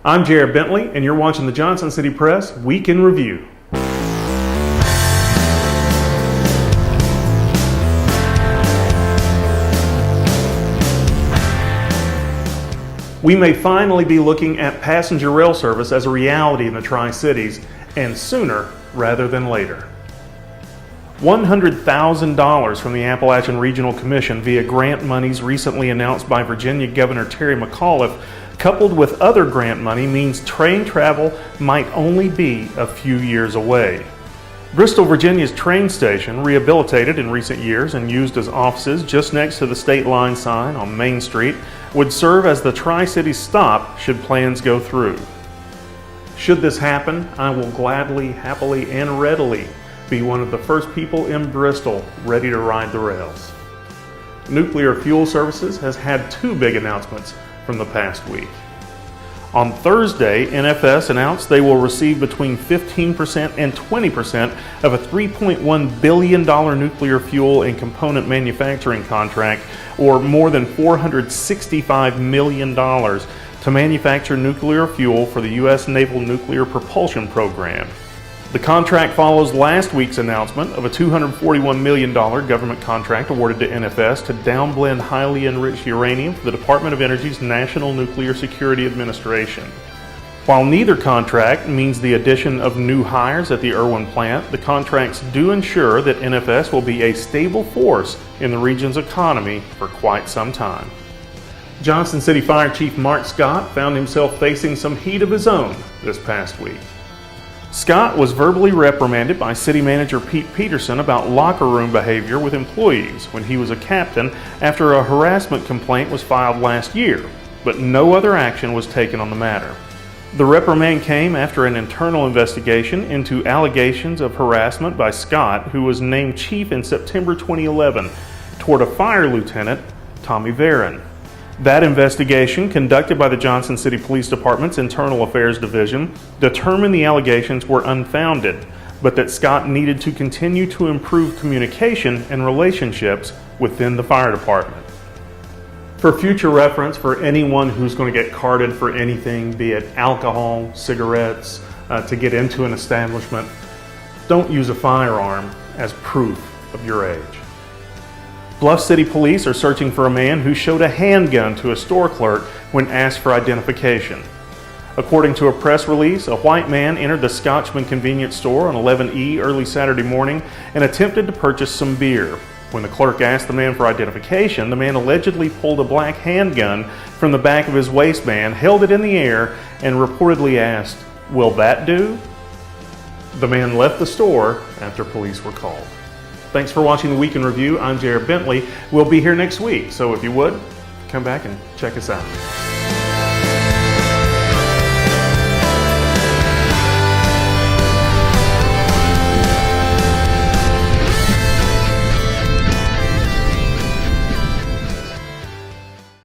I'm Jared Bentley, and you're watching the Johnson City Press Week in Review. We may finally be looking at passenger rail service as a reality in the Tri-Cities, and sooner rather than later. $100,000 from the Appalachian Regional Commission via grant monies recently announced by Virginia Governor Terry McAuliffe, coupled with other grant money, means train travel might only be a few years away. Bristol, Virginia's train station, rehabilitated in recent years and used as offices just next to the state line sign on Main Street, would serve as the Tri-Cities stop should plans go through. Should this happen, I will gladly, happily, and readily be one of the first people in Bristol ready to ride the rails. Nuclear Fuel Services has had two big announcements from the past week. On Thursday, NFS announced they will receive between 15% and 20% of a $3.1 billion nuclear fuel and component manufacturing contract, or more than $465 million, to manufacture nuclear fuel for the U.S. Naval Nuclear Propulsion Program. The contract follows last week's announcement of a $241 million government contract awarded to NFS to downblend highly enriched uranium for the Department of Energy's National Nuclear Security Administration. While neither contract means the addition of new hires at the Irwin plant, the contracts do ensure that NFS will be a stable force in the region's economy for quite some time. Johnson City Fire Chief Mark Scott found himself facing some heat of his own this past week. Scott was verbally reprimanded by City Manager Pete Peterson about locker room behavior with employees when he was a captain after a harassment complaint was filed last year, but no other action was taken on the matter. The reprimand came after an internal investigation into allegations of harassment by Scott, who was named chief in September 2011, toward a fire lieutenant, Tommy Varon. That investigation, conducted by the Johnson City Police Department's Internal Affairs Division, determined the allegations were unfounded, but that Scott needed to continue to improve communication and relationships within the fire department. For future reference, for anyone who's going to get carded for anything, be it alcohol, cigarettes, to get into an establishment, don't use a firearm as proof of your age. Bluff City Police are searching for a man who showed a handgun to a store clerk when asked for identification. According to a press release, a white man entered the Scotchman convenience store on 11E early Saturday morning and attempted to purchase some beer. When the clerk asked the man for identification, the man allegedly pulled a black handgun from the back of his waistband, held it in the air, and reportedly asked, "Will that do?" The man left the store after police were called. Thanks for watching the Week in Review. I'm Jared Bentley. We'll be here next week, so if you would, come back and check us out.